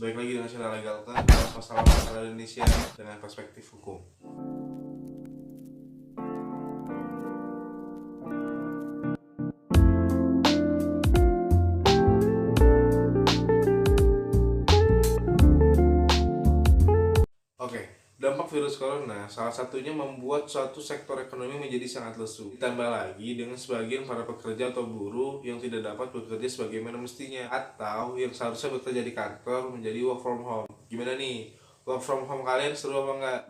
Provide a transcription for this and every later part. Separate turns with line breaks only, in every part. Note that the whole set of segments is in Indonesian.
Baik lagi dengan channel Legal Talk, masalah-masalah Indonesia dengan perspektif hukum. Oke, dampak virus corona salah satunya membuat suatu sektor ekonomi menjadi sangat lesu. Ditambah lagi dengan sebagian para pekerja atau buruh yang tidak dapat bekerja sebagaimana mestinya, atau yang seharusnya bekerja di kantor menjadi work from home. Gimana nih? Work from home kalian seru apa enggak?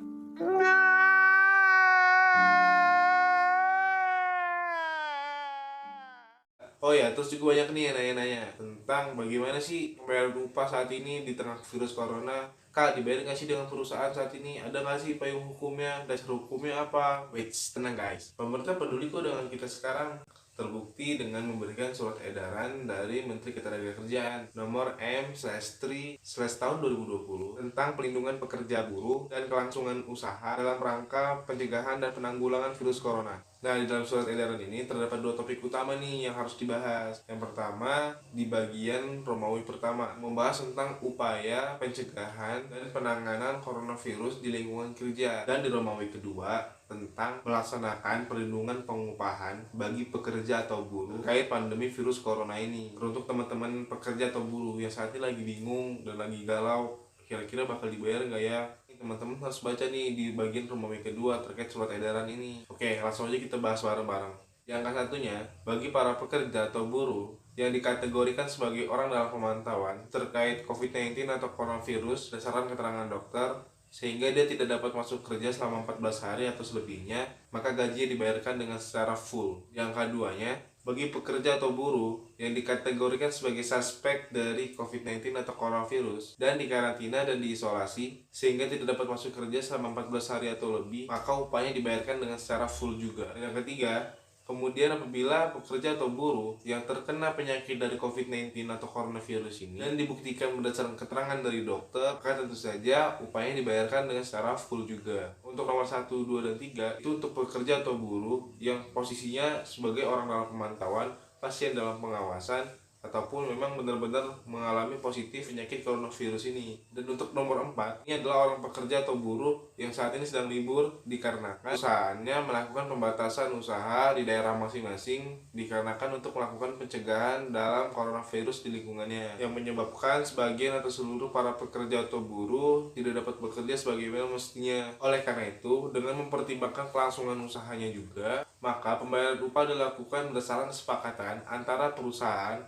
Oh ya, terus juga banyak nih yang nanya-nanya tentang bagaimana sih pembayaran upah saat ini di tengah virus corona. Kak, dibayar nggak sih dengan perusahaan saat ini? Ada nggak sih payung hukumnya? Dasar hukumnya apa? Wait, tenang guys. Pemerintah peduli kok dengan kita sekarang. Terbukti dengan memberikan surat edaran dari Menteri Ketenagakerjaan nomor M/3/tahun 2020 tentang pelindungan pekerja buruh dan kelangsungan usaha dalam rangka pencegahan dan penanggulangan virus corona. Nah, di dalam surat edaran ini terdapat dua topik utama nih yang harus dibahas. Yang pertama, di bagian Romawi pertama, membahas tentang upaya pencegahan dan penanganan coronavirus di lingkungan kerja. Dan di Romawi kedua, tentang melaksanakan perlindungan pengupahan bagi pekerja atau buruh terkait pandemi virus corona ini. Untuk teman-teman pekerja atau buruh yang saat ini lagi bingung dan lagi galau, kira-kira bakal dibayar nggak ya? Teman-teman harus baca nih di bagian Romawi kedua terkait surat edaran ini. Oke, langsung aja kita bahas bareng-bareng. Yang satunya, bagi para pekerja atau buruh yang dikategorikan sebagai orang dalam pemantauan terkait COVID-19 atau coronavirus berdasarkan keterangan dokter, sehingga dia tidak dapat masuk kerja selama 14 hari atau selebihnya, maka gaji dibayarkan dengan secara full. Yang keduanya, bagi pekerja atau buruh yang dikategorikan sebagai suspek dari COVID-19 atau coronavirus dan dikarantina dan diisolasi sehingga tidak dapat masuk kerja selama 14 hari atau lebih, maka upahnya dibayarkan dengan secara full juga. Yang ketiga, kemudian apabila pekerja atau buruh yang terkena penyakit dari COVID-19 atau coronavirus ini dan dibuktikan berdasarkan keterangan dari dokter, maka tentu saja upahnya dibayarkan dengan secara full juga. Untuk nomor 1, 2, dan 3 itu untuk pekerja atau buruh yang posisinya sebagai orang dalam pemantauan, pasien dalam pengawasan, ataupun memang benar-benar mengalami positif penyakit coronavirus ini. Dan untuk nomor 4, ini adalah orang pekerja atau buruh yang saat ini sedang libur dikarenakan usahanya melakukan pembatasan usaha di daerah masing-masing dikarenakan untuk melakukan pencegahan dalam coronavirus di lingkungannya, yang menyebabkan sebagian atau seluruh para pekerja atau buruh tidak dapat bekerja sebagaimana mestinya. Oleh karena itu, dengan mempertimbangkan kelangsungan usahanya juga, maka pembayaran upah dilakukan berdasarkan kesepakatan antara perusahaan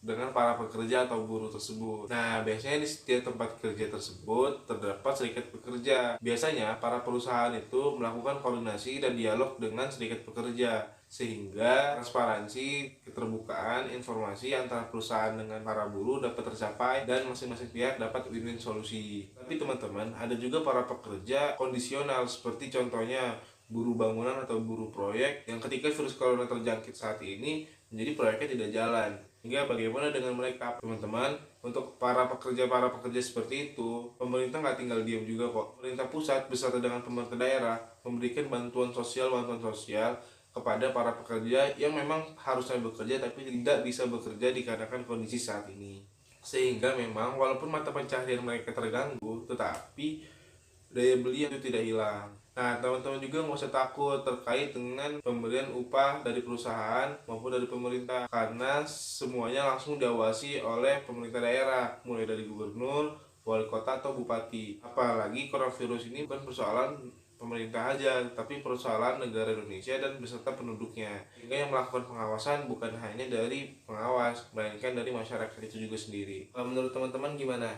dengan para pekerja atau buruh tersebut. Nah, biasanya di setiap tempat kerja tersebut terdapat serikat pekerja. Biasanya para perusahaan itu melakukan koordinasi dan dialog dengan serikat pekerja sehingga transparansi, keterbukaan informasi antara perusahaan dengan para buruh dapat tercapai dan masing-masing pihak dapat win-win solusi. Tapi teman-teman, ada juga para pekerja kondisional seperti contohnya buruh bangunan atau buruh proyek yang ketika virus corona terjangkit saat ini menjadi proyeknya tidak jalan. Hingga bagaimana dengan mereka, teman-teman? Untuk para pekerja seperti itu, pemerintah nggak tinggal diam juga kok. Pemerintah pusat beserta dengan pemerintah daerah memberikan bantuan sosial kepada para pekerja yang memang harusnya bekerja tapi tidak bisa bekerja dikarenakan kondisi saat ini. Sehingga memang walaupun mata pencaharian mereka terganggu, tetapi daya beli itu tidak hilang. Nah, teman-teman juga nggak usah takut terkait dengan pemberian upah dari perusahaan maupun dari pemerintah, karena semuanya langsung diawasi oleh pemerintah daerah, mulai dari gubernur, wali kota atau bupati. Apalagi coronavirus ini bukan persoalan pemerintah aja, tapi persoalan negara Indonesia dan beserta penduduknya. Sehingga yang melakukan pengawasan bukan hanya dari pengawas, melainkan dari masyarakat itu juga sendiri. Menurut teman-teman gimana?